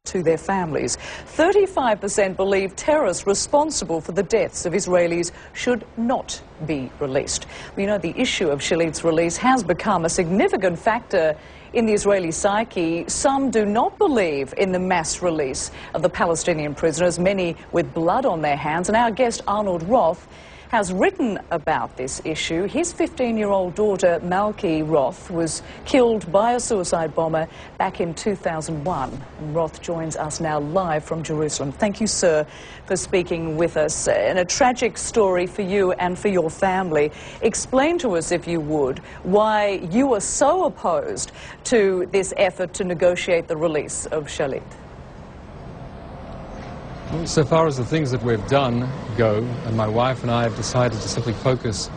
to their families. 35% believe terrorists responsible for the deaths of Israelis should not be released. We know the issue of Shalit's release has become a significant factor in the Israeli psyche. Some do not believe in the mass release of the Palestinian prisoners, many with blood on their hands. And our guest Arnold Roth has written about this issue. His 15-year-old daughter, Malki Roth, was killed by a suicide bomber back in 2001. And Roth joins us now live from Jerusalem. Thank you, sir, for speaking with us. And a tragic story for you and for your family. Explain to us, if you would, why you were so opposed to this effort to negotiate the release of Shalit. So far as the things that we've done go, and my wife and I have decided to simply focus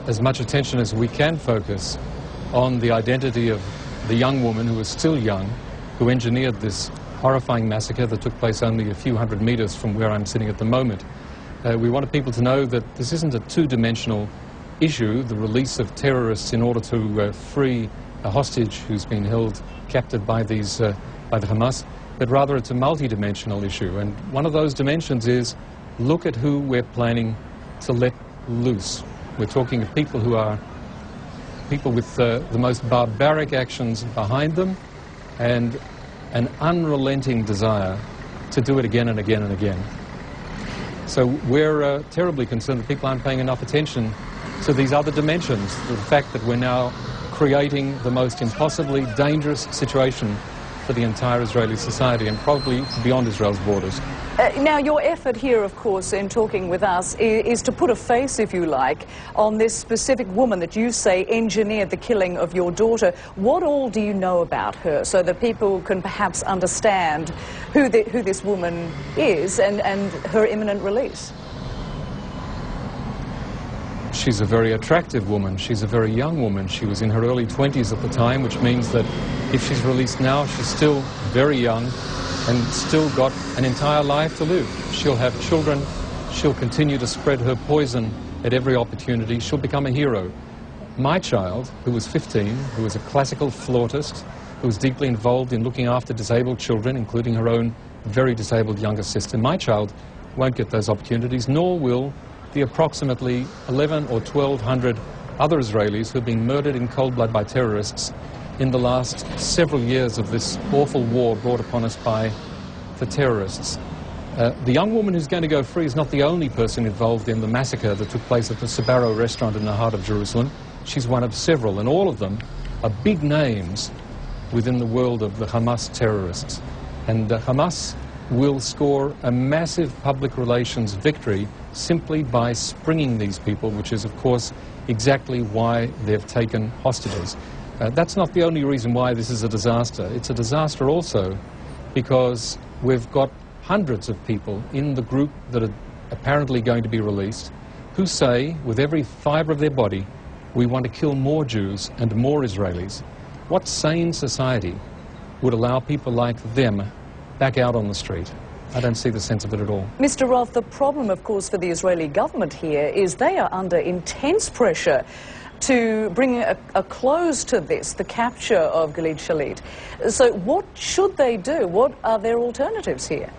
as much attention as we can focus on the identity of the young woman who is still young, who engineered this horrifying massacre that took place only a few hundred meters from where I'm sitting at the moment. We wanted people to know that this isn't a two-dimensional issue, the release of terrorists in order to free a hostage who's been held captive by the Hamas, but rather it's a multi-dimensional issue. And one of those dimensions is, look at who we're planning to let loose. We're talking of people who are people with the most barbaric actions behind them and an unrelenting desire to do it again and again and again. So we're terribly concerned that people aren't paying enough attention to these other dimensions, the fact that we're now creating the most impossibly dangerous situation for the entire Israeli society and probably beyond Israel's borders. Now, your effort here, of course, in talking with us is to put a face, if you like, on this specific woman that you say engineered the killing of your daughter. What all do you know about her so that people can perhaps understand who this woman is and her imminent release? She's a very attractive woman. She's a very young woman. She was in her early 20s at the time, which means that if she's released now, she's still very young and still got an entire life to live. She'll have children. She'll continue to spread her poison at every opportunity. She'll become a hero. My child, who was 15, who was a classical flautist, who was deeply involved in looking after disabled children, including her own very disabled younger sister, my child won't get those opportunities, nor will the approximately 1,100 or 1,200 other Israelis who have been murdered in cold blood by terrorists in the last several years of this awful war brought upon us by the terrorists. The young woman who's going to go free is not the only person involved in the massacre that took place at the Sbarro restaurant in the heart of Jerusalem. She's one of several, and all of them are big names within the world of the Hamas terrorists. And Hamas will score a massive public relations victory simply by springing these people, which is, of course, exactly why they've taken hostages. That's not the only reason why this is a disaster. It's a disaster also because we've got hundreds of people in the group that are apparently going to be released who say, with every fibre of their body, we want to kill more Jews and more Israelis. What sane society would allow people like them back out on the street? I don't see the sense of it at all. Mr. Roth, the problem, of course, for the Israeli government here is they are under intense pressure to bring a close to this, the capture of Gilad Shalit. So what should they do? What are their alternatives here?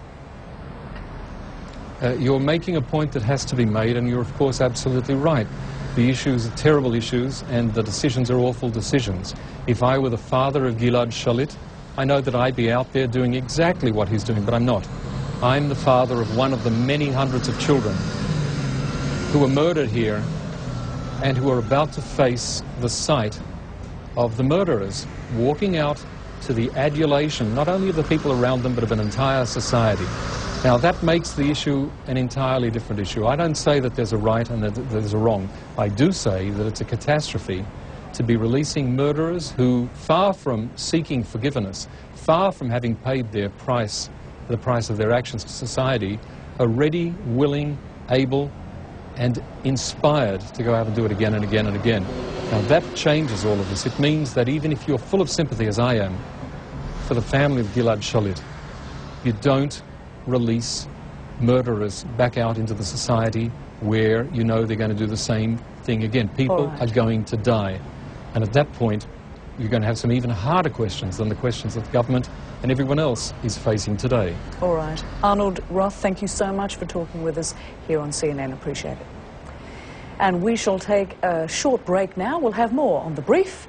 You're making a point that has to be made, and you're, of course, absolutely right. The issues are terrible issues, and the decisions are awful decisions. If I were the father of Gilad Shalit, I know that I'd be out there doing exactly what he's doing, but I'm not. I'm the father of one of the many hundreds of children who were murdered here and who are about to face the sight of the murderers walking out to the adulation, not only of the people around them, but of an entire society. Now, that makes the issue an entirely different issue. I don't say that there's a right and that there's a wrong. I do say that it's a catastrophe to be releasing murderers who, far from seeking forgiveness, far from having paid their price, the price of their actions to society, are ready, willing, able, and inspired to go out and do it again and again and again. Now, that changes all of this. It means that even if you're full of sympathy, as I am, for the family of Gilad Shalit, you don't release murderers back out into the society where you know they're going to do the same thing again. People are going to die. And at that point, you're going to have some even harder questions than the questions that the government and everyone else is facing today. All right. Arnold Roth, thank you so much for talking with us here on CNN. Appreciate it. And we shall take a short break now. We'll have more on The Brief